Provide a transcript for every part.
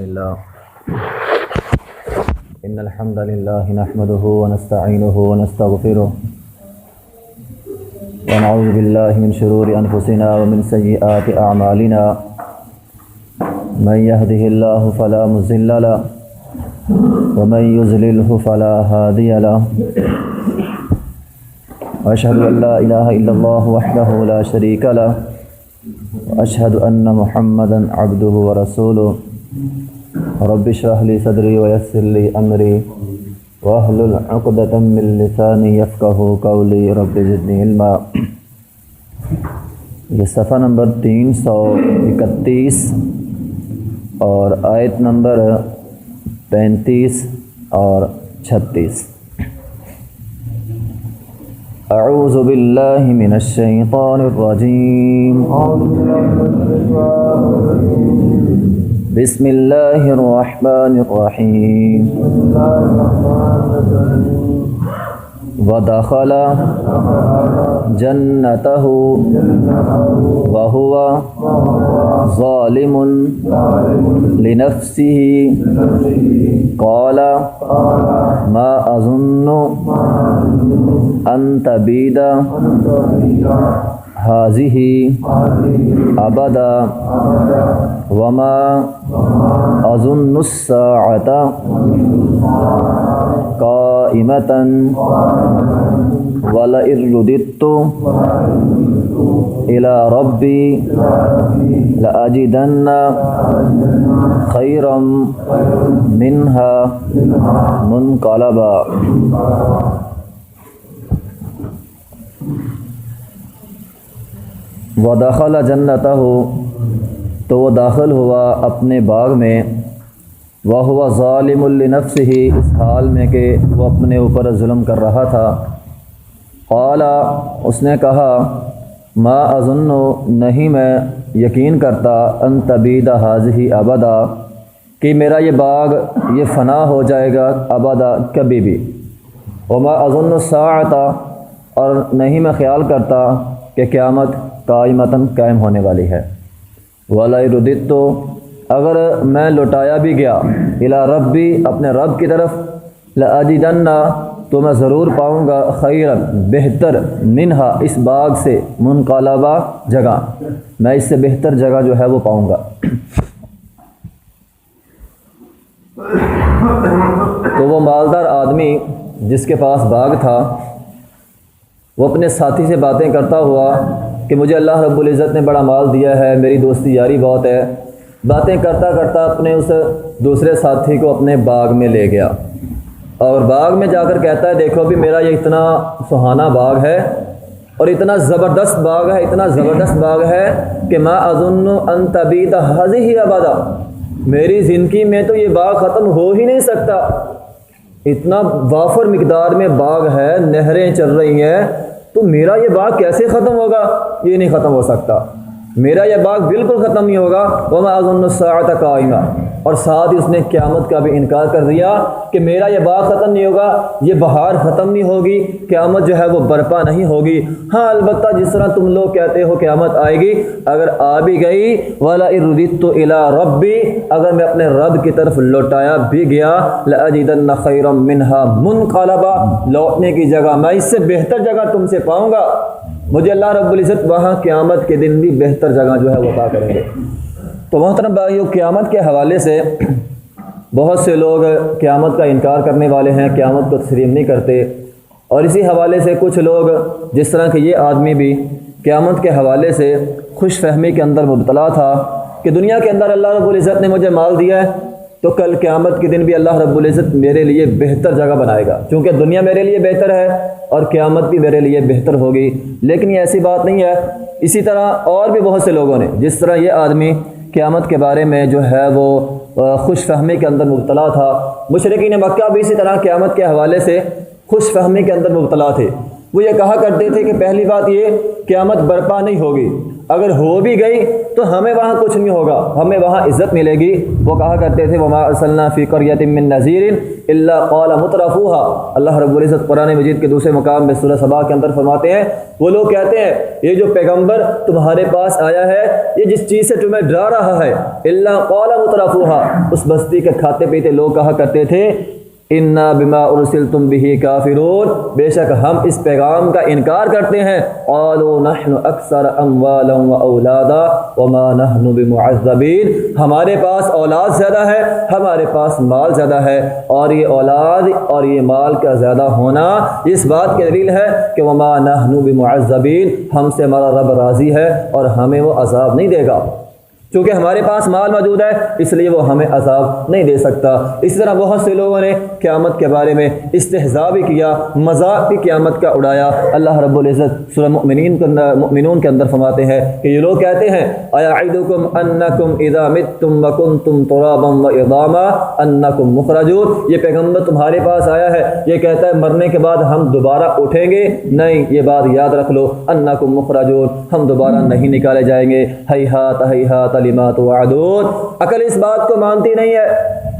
لله إن الحمد لله نحمده ونستعينه ونستغفره ونعوذ بالله من شرور أنفسنا ومن سيئات أعمالنا من يهده الله فلا مضل له ومن يضلله فلا هادي له وأشهد أن لا إله إلا الله وحده لا شريك له وأشهد أن محمدا عبده ورسوله رب اشرح لي صدري ويسر لي أمري واحلل عقدة من لساني يفقهوا قولي رب زدني علما۔ یہ صفحہ نمبر 331 اور آیت نمبر 35 اور 36۔ اعوذ باللہ من الشیطان الرجیم، بسم اللہ الرحمن الرحیم۔ ودخل جنتہ وہو ظالم لنفسہ قال ما اظن ان تبید هذه ابدا وما اظن الساعة قائمة ولئن رددت إلى ربي لأجدن خيرا منها منقلبا۔ ودخل جنتہ، تو وہ داخل ہوا اپنے باغ میں، وہو ظالم لنفسہ، اس حال میں کہ وہ اپنے اوپر ظلم کر رہا تھا۔ قال، اس نے کہا، ما اظن، نہیں میں یقین کرتا، ان تبید ہذہ ابدا، کہ میرا یہ باغ یہ فنا ہو جائے گا ابدا، کبھی بھی۔ وما اظن الساعۃ، اور نہیں میں خیال کرتا کہ قیامت قائمتاً قائم ہونے والی ہے۔ وَلَئِن رُدِدتُ، اگر میں لوٹایا بھی گیا، الی ربی، اپنے رب کی طرف، لَأَجِدَنَّ، تو میں ضرور پاؤں گا، خیرًا، بہتر، منہا، اس باغ سے، منقلبہ، جگہ، میں اس سے بہتر جگہ جو ہے وہ پاؤں گا۔ تو وہ مالدار آدمی جس کے پاس باغ تھا، وہ اپنے ساتھی سے باتیں کرتا ہوا کہ مجھے اللہ رب العزت نے بڑا مال دیا ہے، میری دوستی یاری بہت ہے، باتیں کرتا کرتا اپنے اس دوسرے ساتھی کو اپنے باغ میں لے گیا، اور باغ میں جا کر کہتا ہے، دیکھو بھی میرا یہ اتنا سہانا باغ ہے اور اتنا زبردست باغ ہے، اتنا زبردست باغ ہے کہ ما اظن ان تبید ہذہ ابدا، میری زندگی میں تو یہ باغ ختم ہو ہی نہیں سکتا، اتنا وافر مقدار میں باغ ہے، نہریں چل رہی ہیں، تو میرا یہ باغ کیسے ختم ہوگا؟ یہ نہیں ختم ہو سکتا، میرا یہ باغ بالکل ختم نہیں ہوگا۔ وما اظن الساعۃ قائمہ، اور ساتھ ہی اس نے قیامت کا بھی انکار کر دیا کہ میرا یہ باغ ختم نہیں ہوگا، یہ بہار ختم نہیں ہوگی، قیامت جو ہے وہ برپا نہیں ہوگی۔ ہاں البتہ جس طرح تم لوگ کہتے ہو قیامت آئے گی، اگر آ بھی گئی، وَلَئِن رُدِدتُ إِلَىٰ رَبِّي، اگر میں اپنے رب کی طرف لوٹایا بھی گیا، لَأَجِدَنَّ خَيْرًا مِنْهَا مُنْقَلَبًا، لوٹنے کی جگہ میں اس سے بہتر جگہ تم سے پاؤں گا، مجھے اللہ رب العزت وہاں قیامت کے دن بھی بہتر جگہ جو ہے وہ عطا کریں گے۔ تو محترم بھائیو، قیامت کے حوالے سے بہت سے لوگ قیامت کا انکار کرنے والے ہیں، قیامت کو تسلیم نہیں کرتے، اور اسی حوالے سے کچھ لوگ جس طرح کہ یہ آدمی بھی قیامت کے حوالے سے خوش فہمی کے اندر مبتلا تھا کہ دنیا کے اندر اللہ رب العزت نے مجھے مال دیا ہے، تو کل قیامت کے دن بھی اللہ رب العزت میرے لیے بہتر جگہ بنائے گا، کیونکہ دنیا میرے لیے بہتر ہے اور قیامت بھی میرے لیے بہتر ہوگی۔ لیکن یہ ایسی بات نہیں ہے۔ اسی طرح اور بھی بہت سے لوگوں نے، جس طرح یہ آدمی قیامت کے بارے میں جو ہے وہ خوش فہمی کے اندر مبتلا تھا، مشرکین مکہ بھی اسی طرح قیامت کے حوالے سے خوش فہمی کے اندر مبتلا تھے۔ وہ یہ کہا کرتے تھے کہ پہلی بات یہ، قیامت برپا نہیں ہوگی، اگر ہو بھی گئی تو ہمیں وہاں کچھ نہیں ہوگا، ہمیں وہاں عزت ملے گی۔ وہ کہا کرتے تھے وما ارسلنا فی قریۃ من نذیر الا قال مترفوها۔ اللہ رب العزت قرآن مجید کے دوسرے مقام میں سورہ سبا کے اندر فرماتے ہیں، وہ لوگ کہتے ہیں یہ جو پیغمبر تمہارے پاس آیا ہے یہ جس چیز سے تمہیں ڈرا رہا ہے، الا قال مترفوها، اس بستی کے کھاتے پیتے لوگ کہا کرتے تھے انا بما ارسلتم به کافرون، بے شک ہم اس پیغام کا انکار کرتے ہیں۔ قالوا نحن اکثر اموالا واولادا وما نحن بمعذبین، ہمارے پاس اولاد زیادہ ہے، ہمارے پاس مال زیادہ ہے، اور یہ اولاد اور یہ مال کا زیادہ ہونا اس بات کی دلیل ہے کہ وما نحن بمعذبین، ہم سے ہمارا رب راضی ہے اور ہمیں وہ عذاب نہیں دے گا۔ چونکہ ہمارے پاس مال موجود ہے اس لیے وہ ہمیں عذاب نہیں دے سکتا۔ اسی طرح بہت سے لوگوں نے قیامت کے بارے میں استہزاء بھی کیا، مذاق بھی قیامت کا اڑایا۔ اللہ رب العزت سورہ مؤمنون کے اندر فرماتے ہیں کہ یہ لوگ کہتے ہیں ایعدکم انکم اذا متم وکنتم ترابا وعظاما انکم مخرجون، یہ پیغمبر تمہارے پاس آیا ہے، یہ کہتا ہے مرنے کے بعد ہم دوبارہ اٹھیں گے، نہیں، یہ بات یاد رکھ لو، انکم مخرجون، ہم دوبارہ نہیں نکالے جائیں گے۔ ہیہات ہیہات لما توعدون، عقل اس بات کو مانتی نہیں ہے،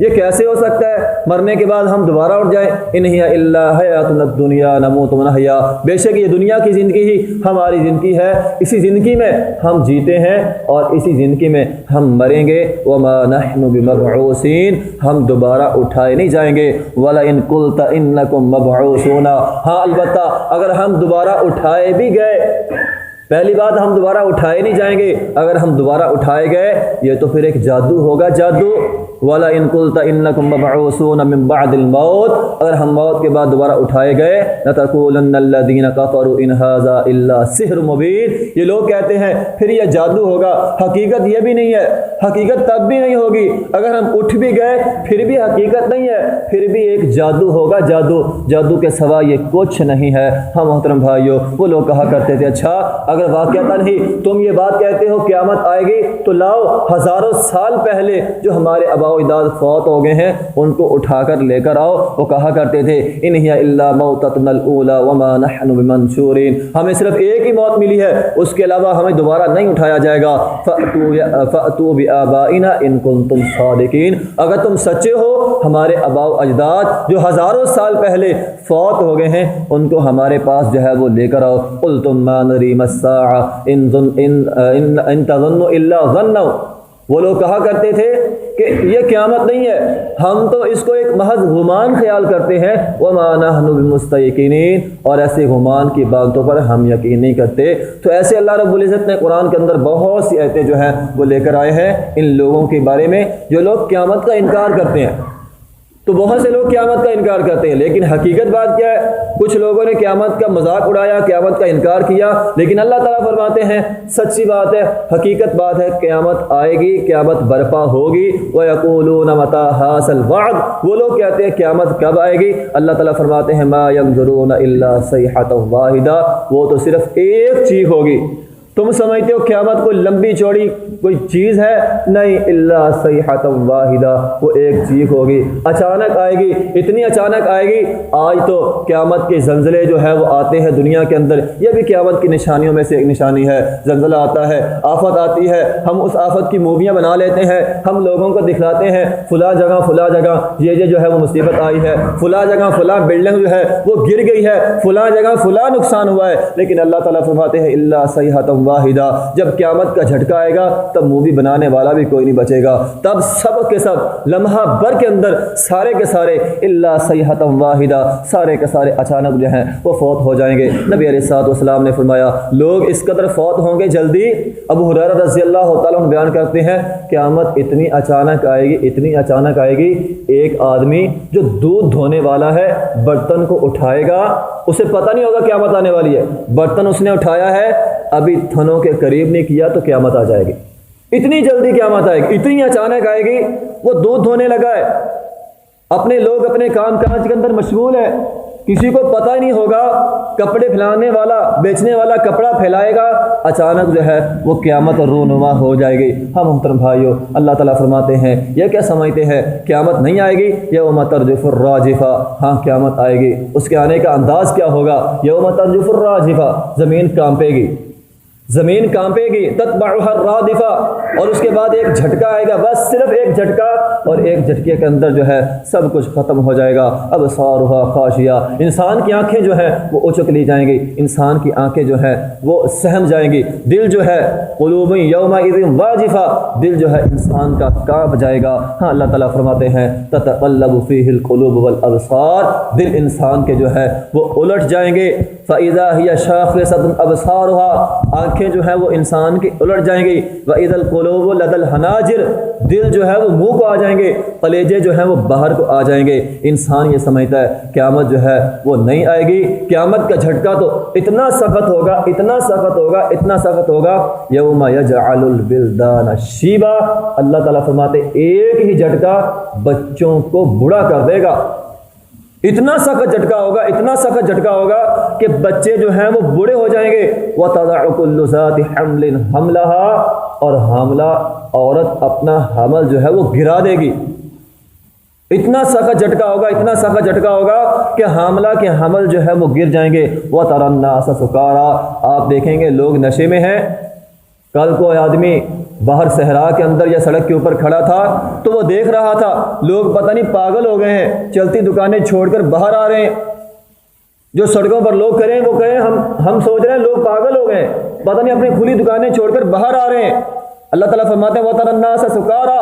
یہ کیسے ہو سکتا ہے مرنے کے بعد ہم دوبارہ اٹھ جائیں۔ ان ہی الا حیاتنا الدنیا نموت ونحیا، بے شک یہ دنیا کی زندگی ہی ہماری زندگی ہے، اسی زندگی میں ہم جیتے ہیں اور اسی زندگی میں ہم مریں گے۔ وما نحن بمبعوثین، ہم دوبارہ اٹھائے نہیں جائیں گے۔ ولئن قلت انکم مبعوثون، ہاں البتہ اگر ہم دوبارہ اٹھائے بھی گئے، پہلی بات ہم دوبارہ اٹھائے نہیں جائیں گے، اگر ہم دوبارہ اٹھائے گئے یہ تو پھر ایک جادو ہوگا، جادو۔ وَلَئِن قُلْتَ إِنَّكُمْ مَبْعُوثُونَ مِن بَعْدِ الْمَوْتِ، اگر ہم موت کے بعد دوبارہ اٹھائے گئے، لَتَقُولَنَّ الَّذِينَ كَفَرُوا إِنْ هَذَا إِلَّا سِحْرٌ مُبِينٌ، یہ لوگ کہتے ہیں پھر یہ جادو ہوگا، حقیقت یہ بھی نہیں ہے، حقیقت تب بھی نہیں ہوگی، اگر ہم اٹھ بھی گئے پھر بھی حقیقت نہیں ہے، پھر بھی ایک جادو ہوگا، جادو، جادو کے سوا یہ کچھ نہیں ہے۔ ہم محترم بھائیوں، وہ لوگ کہا کرتے تھے اچھا اگر واقعتاً ہی تم یہ بات کہتے ہو قیامت آئے گی تو لاؤ ہزاروں سال پہلے جو ہمارے آباء و اجداد فوت ہو گئے ہیں ان کو اٹھا کر لے کر آؤ۔ وہ کہا کرتے تھے ان ہی الا موتتنا الاولی وما نحن بمنشورین، ہمیں صرف ایک ہی موت ملی ہے، اس کے علاوہ ہمیں دوبارہ نہیں اٹھایا جائے گا۔ فأتوا بآبائنا ان کنتم صادقین، اگر تم سچے ہو ہمارے آباء و اجداد جو ہزاروں سال پہلے فوت ہو گئے ہیں ان کو ہمارے پاس جو ہے وہ لے کر آؤ۔ قلتم ما نری الساعة ان تظن الا ظنا، وہ لوگ کہا کرتے تھے کہ یہ قیامت نہیں ہے، ہم تو اس کو ایک محض گمان خیال کرتے ہیں۔ وما نحن بمستيقنين، اور ایسے گمان کی باتوں پر ہم یقین نہیں کرتے۔ تو ایسے اللہ رب العزت نے قرآن کے اندر بہت سی آیتیں جو ہیں وہ لے کر آئے ہیں ان لوگوں کے بارے میں جو لوگ قیامت کا انکار کرتے ہیں۔ تو بہت سے لوگ قیامت کا انکار کرتے ہیں، لیکن حقیقت بات کیا ہے؟ کچھ لوگوں نے قیامت کا مذاق اڑایا، قیامت کا انکار کیا، لیکن اللہ تعالیٰ فرماتے ہیں سچی بات ہے، حقیقت بات ہے، قیامت آئے گی، قیامت برپا ہوگی۔ وَيَقُولُونَ مَتَىٰ هَٰذَا الْوَعْدُ، وہ لوگ کہتے ہیں قیامت کب آئے گی؟ اللہ تعالیٰ فرماتے ہیں مَا يَنظُرُونَ إِلَّا صَيْحَةً وَاحِدَةً، وہ تو صرف ایک چیخ ہوگی۔ تم سمجھتے ہو قیامت کوئی لمبی چوڑی کوئی چیز ہے؟ نہیں، الا صیحۃ واحدہ، وہ ایک چیخ ہوگی، اچانک آئے گی، اتنی اچانک آئے گی۔ آج تو قیامت کے زلزلے جو ہے وہ آتے ہیں دنیا کے اندر، یہ بھی قیامت کی نشانیوں میں سے ایک نشانی ہے۔ زلزلہ آتا ہے، آفت آتی ہے، ہم اس آفت کی موویاں بنا لیتے ہیں، ہم لوگوں کو دکھلاتے ہیں فلاں جگہ یہ جو ہے وہ مصیبت آئی ہے، فلاں جگہ فلاں بلڈنگ جو ہے وہ گر گئی ہے، فلاں جگہ فلاں نقصان ہوا ہے، لیکن اللہ تعالیٰ فرماتے ہیں الا صیحۃ واحدہ، جب قیامت کا جھٹکا آئے گا تب مووی بنانے والا بھی کوئی نہیں بچے گا، تب سب کے سب لمحہ بھر کے اندر سارے کے سارے الا صیحۃ واحدہ، سارے کے سارے اچانک جو ہیں وہ فوت ہو جائیں گے۔ نبی علیہ الصلوۃ والسلام نے فرمایا لوگ اس قدر فوت ہوں گے جلدی۔ ابو ہریرہ رضی اللہ تعالیٰ عنہ بیان کرتے ہیں قیامت اتنی اچانک آئے گی، اتنی اچانک آئے گی، ایک آدمی جو دودھ دھونے والا ہے برتن کو اٹھائے گا، اسے پتہ نہیں ہوگا قیامت آنے والی ہے، برتن اس نے اٹھایا ہے، ابھی تھنوں کے قریب نہیں کیا تو قیامت آ جائے گی، اتنی جلدی قیامت آئے گی، اتنی اچانک آئے گی۔ وہ دودھ دھونے لگا ہے، اپنے لوگ اپنے کام کاج کے اندر مشغول ہیں، کسی کو پتہ ہی نہیں ہوگا، کپڑے پھیلانے والا بیچنے والا کپڑا پھیلائے گا، اچانک جو ہے وہ قیامت رونما ہو جائے گی۔ ہم محترم بھائیوں، اللہ تعالیٰ فرماتے ہیں یہ کیا سمجھتے ہیں قیامت نہیں آئے گی؟ یوم ترجف الراجفہ، ہاں قیامت آئے گی، اس کے آنے کا انداز کیا ہوگا؟ یوم ترجف الراجفہ، زمین کانپے گی، زمین کانپے گی، تتبعها الرادفہ، اور اس کے بعد ایک جھٹکا آئے گا، بس صرف ایک جھٹکا، اور ایک جھٹکے کے اندر جو ہے سب کچھ ختم ہو جائے گا۔ ابصارها خاشعہ، انسان کی آنکھیں جو ہیں وہ اچک لی جائیں گی، انسان کی آنکھیں جو ہیں وہ سہم جائیں گی، دل جو ہے قلوب یومئذ واجفہ، دل جو ہے انسان کا کانپ جائے گا۔ ہاں اللہ تعالیٰ فرماتے ہیں تتقلب فیہ القلوب والابصار، دل انسان کے جو ہے وہ الٹ جائیں گے۔ فاذا هي شاخصة ابصارها، آنکھیں جو ہے وہ انسان کی الٹ جائیں گی۔ واذا القلوب لدى الحناجر، دل جو ہے وہ منہ کو آ جائیں گے، کلیجے جو ہیں وہ باہر کو آ جائیں گے۔ انسان یہ سمجھتا ہے قیامت جو ہے وہ نہیں آئے گی، قیامت کا جھٹکا تو اتنا سخت ہوگا، اتنا سخت ہوگا، اتنا سخت ہوگا، یوم یجعل الولدان شیبا، اللہ تعالیٰ فرماتے ایک ہی جھٹکا بچوں کو بوڑھا کر دے گا۔ اتنا سخت جھٹکا ہوگا، اتنا سخت جھٹکا ہوگا کہ بچے جو ہیں وہ بوڑھے ہو جائیں گے۔ وَتَضَعُ كُلُّ ذَاتِ حَمْلٍ حَمْلَهَا، اور حاملہ عورت اپنا حمل جو ہے وہ گرا دے گی۔ اتنا سخت جھٹکا ہوگا، اتنا سخت جھٹکا ہوگا کہ حاملہ کے حمل جو ہے وہ گر جائیں گے۔ وَتَرَى النَّاسَ سُكَارَىٰ، آپ دیکھیں گے لوگ نشے میں ہیں۔ کل کوئی آدمی باہر صحرا کے اندر یا سڑک کے اوپر کھڑا تھا تو وہ دیکھ رہا تھا لوگ پتہ نہیں پاگل ہو گئے ہیں، چلتی دکانیں چھوڑ کر باہر آ رہے ہیں۔ جو سڑکوں پر لوگ کریں وہ کہیں ہم سوچ رہے ہیں لوگ پاگل ہو گئے ہیں، پتہ نہیں اپنی کھلی دکانیں چھوڑ کر باہر آ رہے ہیں۔ اللہ تعالیٰ فرماتے ہیں وَتَرَى النَّاسَ سُكَارَىٰ،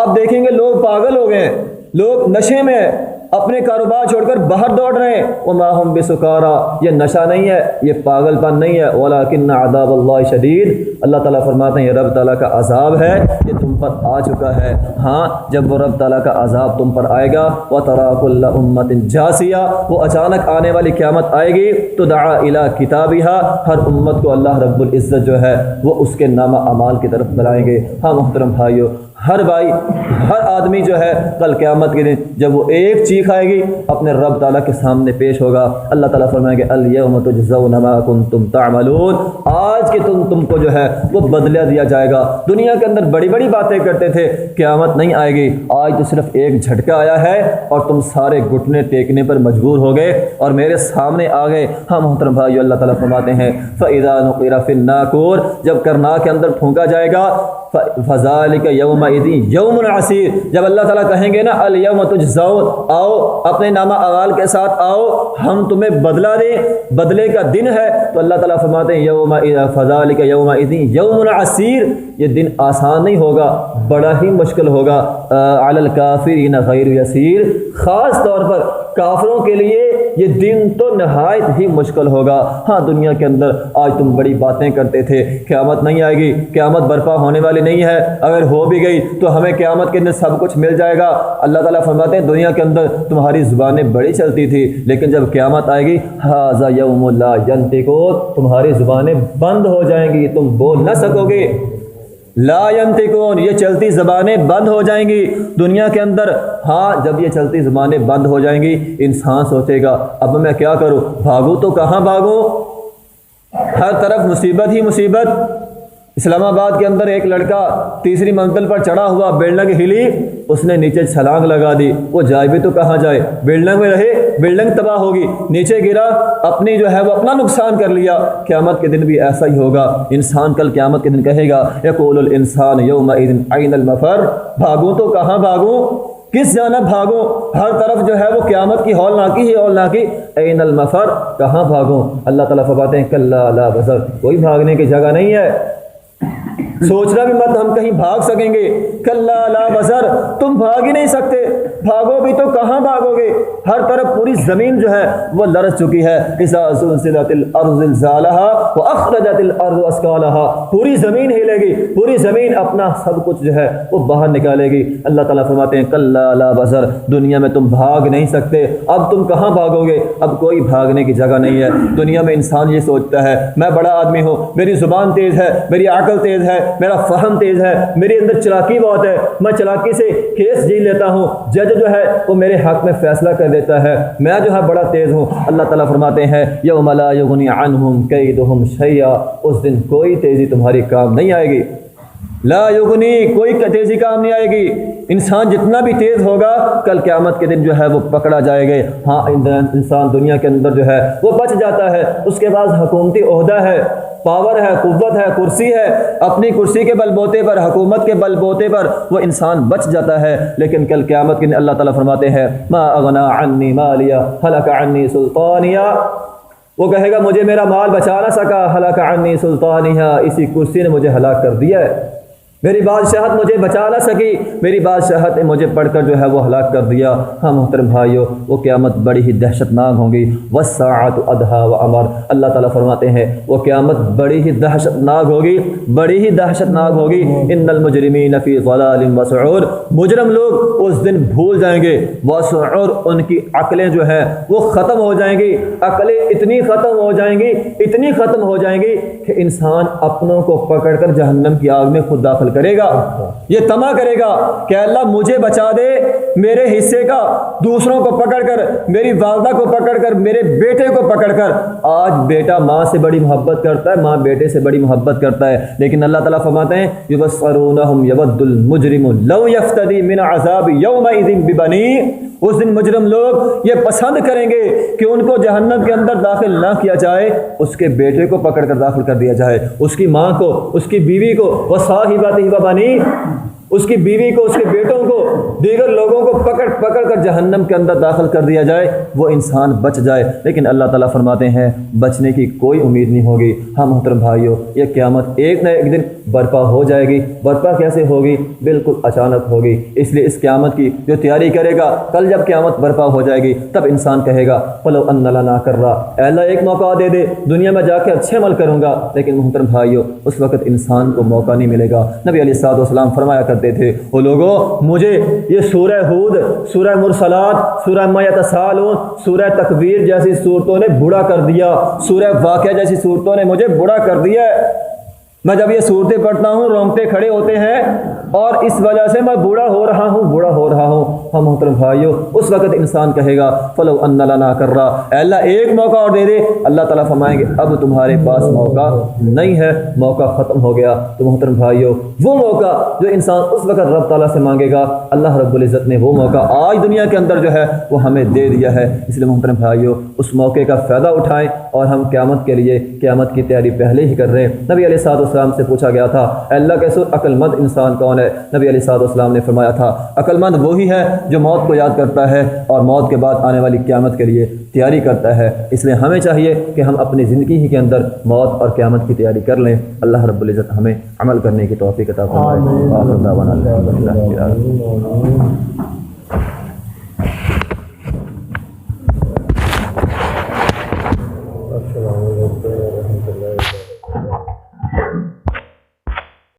آپ دیکھیں گے لوگ پاگل ہو گئے ہیں، لوگ نشے میں ہیں، اپنے کاروبار چھوڑ کر باہر دوڑ رہے ہیں۔ وَمَا هُمْ بِسُكَارَىٰ، یہ نشہ نہیں ہے، یہ پاگل پن نہیں ہے، وَلَٰكِنَّ عَذَابَ اللَّهِ شَدِيدٌ، اللہ تعالیٰ فرماتے ہیں یہ رب تعالیٰ کا عذاب ہے، یہ تم پر آ چکا ہے۔ ہاں جب وہ رب تعالیٰ کا عذاب تم پر آئے گا، وَتَرَىٰ كُلَّ أُمَّةٍ جَاثِيَةٍ، وہ اچانک آنے والی قیامت آئے گی تو دعا إِلَىٰ کتابها، ہر امت کو اللہ رب العزت جو ہے وہ اس کے نامہ اعمال کی طرف بلائیں گے۔ ہاں محترم بھائیو، ہر بھائی، ہر آدمی جو ہے کل قیامت کے دن جب وہ ایک چیخ آئے گی اپنے رب تعالیٰ کے سامنے پیش ہوگا، اللہ تعالیٰ فرمائیں گے اليوم تجزون ما کنتم تعملون، آج کے تم کو جو ہے وہ بدلہ دیا جائے گا۔ دنیا کے اندر بڑی بڑی باتیں کرتے تھے، قیامت نہیں آئے گی، آج تو صرف ایک جھٹکا آیا ہے اور تم سارے گھٹنے ٹیکنے پر مجبور ہو گئے اور میرے سامنے آ گئے۔ ہاں محترم بھائیو، اللہ تعالیٰ فرماتے ہیں فَإِذَا نُقِرَ فِي النَّاقُورِ، جب کرنا کے اندر پھونکا جائے گا، فَذَلِكَ يَوْمَئِذٍ يَوْمٌ عَسِيرٌ، جب اللہ تعالیٰ کہیں گے نا الْيَوْمَ تُجْزَوْنَ، آؤ اپنے نامہ اعمال کے ساتھ آؤ، ہم تمہیں بدلہ دیں، بدلے کا دن ہے، تو اللہ تعالیٰ فرماتے ہیں فَذَلِكَ يَوْمَئِذٍ يَوْمٌ عَسِيرٌ، یہ دن آسان نہیں ہوگا، بڑا ہی مشکل ہوگا۔ عَلَى الْكَافِرِينَ غَيْرُ يَسِيرٌ، خاص طور پر کافروں کے لیے یہ دن تو نہایت ہی مشکل ہوگا۔ ہاں دنیا کے اندر آج تم بڑی باتیں کرتے تھے، قیامت نہیں آئے گی، قیامت برپا ہونے والی نہیں ہے، اگر ہو بھی گئی تو ہمیں قیامت کے اندر سب کچھ مل جائے گا۔ اللہ تعالیٰ فرماتے ہیں دنیا کے اندر تمہاری زبانیں بڑی چلتی تھی، لیکن جب قیامت آئے گی ھذا یوم لا ینطقون، تمہاری زبانیں بند ہو جائیں گی، تم بول نہ سکو گے۔ لا ینطقون، یہ چلتی زبانیں بند ہو جائیں گی دنیا کے اندر۔ ہاں جب یہ چلتی زبانیں بند ہو جائیں گی انسان سوچے گا اب میں کیا کروں، بھاگوں تو کہاں بھاگوں، ہر طرف مصیبت ہی مصیبت۔ اسلام آباد کے اندر ایک لڑکا تیسری منزل پر چڑھا ہوا، بلڈنگ ہلی، اس نے نیچے چھلانگ لگا دی، وہ جائے بھی تو کہاں جائے، بلڈنگ میں رہے بلڈنگ تباہ ہوگی، نیچے گرا، اپنی جو ہے وہ اپنا نقصان کر لیا۔ قیامت کے دن بھی ایسا ہی ہوگا، انسان کل قیامت کے دن کہے گا یقول الانسان یومئذ این المفر، بھاگوں تو کہاں بھاگوں، کس جانب بھاگوں، ہر طرف جو ہے وہ قیامت کی ہولناکی ہی ہولناکی، این المفر، کہاں بھاگوں۔ اللہ تعالیٰ فرماتے ہیں کلا لا وزر، کوئی بھاگنے کی جگہ نہیں ہے، سوچنا بھی مت ہم کہیں بھاگ سکیں گے، کلا لا وزر، تم بھاگ ہی نہیں سکتے، بھاگو بھی تو کہاں بھاگو گے، ہر طرف پوری زمین جو ہے وہ لرز چکی ہے۔ اذا زلزلت الارض زلزالها واخرجت الارض اثقالها، پوری زمین ہلے گی، پوری زمین اپنا سب کچھ جو ہے وہ باہر نکالے گی۔ اللہ تعالیٰ فرماتے ہیں کلا لا وزر، دنیا میں تم بھاگ نہیں سکتے، اب تم کہاں بھاگو گے، اب کوئی بھاگنے کی جگہ نہیں ہے۔ دنیا میں انسان یہ سوچتا ہے میں بڑا آدمی ہوں، میری زبان تیز ہے، میری عقل تیز ہے، میرا فہم تیز ہے، میرے اندر چلاکی بہت ہے، میں چلاکی سے کیس جی لیتا ہوں، جج جو ہے وہ میرے حق میں فیصلہ کر دیتا ہے، میں جو ہے بڑا تیز ہوں۔ اللہ تعالیٰ فرماتے ہیں یوم لا یغنی عنہم کیدہم شیئا، اس دن کوئی تیزی تمہاری کام نہیں آئے گی۔ لا یغنی، کوئی تیزی کام نہیں آئے گی۔ انسان جتنا بھی تیز ہوگا کل قیامت کے دن جو ہے وہ پکڑا جائے گا۔ ہاں انسان دنیا کے اندر جو ہے وہ بچ جاتا ہے، اس کے پاس حکومتی عہدہ ہے، پاور ہے، قوت ہے، کرسی ہے، اپنی کرسی کے بل بوتے پر، حکومت کے بل بوتے پر وہ انسان بچ جاتا ہے، لیکن کل قیامت کے دن اللہ تعالیٰ فرماتے ہیں ما اغنا عنی مالیہ ہلک عنی سلطانیہ، وہ کہے گا مجھے میرا مال بچا نہ سکا، ہلک عنی سلطانیہ، اسی کرسی نے مجھے ہلاک کر دیا ہے، میری بادشاہت مجھے بچا نہ سکی، میری بادشاہت نے مجھے پڑھ کر جو ہے وہ ہلاک کر دیا۔ ہاں محترم بھائیو، وہ قیامت بڑی ہی دہشت ناک ہوگی۔ والساعۃ ادھیٰ وامر، اللہ تعالیٰ فرماتے ہیں وہ قیامت بڑی ہی دہشت ناک ہوگی، بڑی ہی دہشت ناک ہوگی۔ ان المجرمین فی ضلال وسعور، مجرم لوگ اس دن بھول جائیں گے، وسعور، ان کی عقلیں جو ہیں وہ ختم ہو جائیں گی، عقلیں اتنی ختم ہو جائیں گی، اتنی ختم ہو جائیں گی کہ انسان اپنوں کو پکڑ کر جہنم کی آگ میں خود داخل کرے گا، یہ طمع کرے گا کہ اللہ مجھے بچا دے میرے حصے کا، دوسروں کو پکڑ کر، میری والدہ کو پکڑ کر، میرے بیٹے کو پکڑ کر۔ آج بیٹا ماں سے بڑی محبت کرتا ہے، ماں بیٹے سے بڑی محبت کرتا ہے، لیکن اللہ تعالیٰ فرماتے ہیں یبصرونہم یود المجرم لو یفتدی من عذاب یومئذ ببنیہ، اس دن مجرم لوگ یہ پسند کریں گے کہ ان کو جہنم کے اندر داخل نہ کیا جائے، اس کے بیٹے کو پکڑ کر داخل کر دیا جائے، اس کی ماں کو، اس کی بیوی کو، وصاحبتہ وبنیہ، اس کی بیوی کو، اس کے بیٹوں کو، دیگر لوگوں کو پکڑ کر جہنم کے اندر داخل کر دیا جائے، وہ انسان بچ جائے۔ لیکن اللہ تعالیٰ فرماتے ہیں بچنے کی کوئی امید نہیں ہوگی۔ ہم محترم بھائیوں، یہ قیامت ایک نہ ایک دن برپا ہو جائے گی۔ برپا کیسے ہوگی؟ بالکل اچانک ہوگی۔ اس لیے اس قیامت کی جو تیاری کرے گا، کل جب قیامت برپا ہو جائے گی تب انسان کہے گا فلو ان لنا کرا، اے اللہ ایک موقع دے دے، دنیا میں جا کے اچھے عمل کروں گا۔ لیکن محترم بھائیوں، اس وقت انسان کو موقع نہیں ملے گا۔ نبی علیہ الصلوۃ والسلام فرمایا کرتے تھے وہ لوگوں مجھے یہ سورہ ہود، سورہ مرسلات، سورہ ما یتساءلون، سورہ تکویر جیسی صورتوں نے بوڑھا کر دیا، سورہ واقعہ جیسی صورتوں نے مجھے بوڑھا کر دیا ہے۔ میں جب یہ صورتیں پڑھتا ہوں رونگٹے کھڑے ہوتے ہیں اور اس وجہ سے میں بوڑھا ہو رہا ہوں۔ ہم محترم بھائیوں، اس وقت انسان کہے گا فلو ان لنا کرا، اے اللہ ایک موقع اور دے دے۔ اللہ تعالیٰ فرمائیں گے اب تمہارے پاس موقع نہیں ہے، موقع ختم ہو گیا۔ تو محترم بھائیوں، وہ موقع جو انسان اس وقت رب تعالیٰ سے مانگے گا، اللہ رب العزت نے وہ موقع آج دنیا کے اندر جو ہے وہ ہمیں دے دیا ہے۔ اس لیے محترم بھائیوں، اس موقع کا فائدہ اٹھائیں اور ہم قیامت کے لیے قیامت کی تیاری پہلے ہی کر رہے ہیں۔ نبی علیہ الصلوۃ والسلام سے پوچھا گیا تھا اللہ کے رسول عقل مند انسان کون ہے؟ نبی علیہ الصلوۃ والسلام نے فرمایا تھا عقل مند وہی ہے جو موت کو یاد کرتا ہے اور موت کے بعد آنے والی قیامت کے لیے تیاری کرتا ہے۔ اس لیے ہمیں چاہیے کہ ہم اپنی زندگی ہی کے اندر موت اور قیامت کی تیاری کر لیں۔ اللہ رب العزت ہمیں عمل کرنے کی توفیق عطا فرمائے۔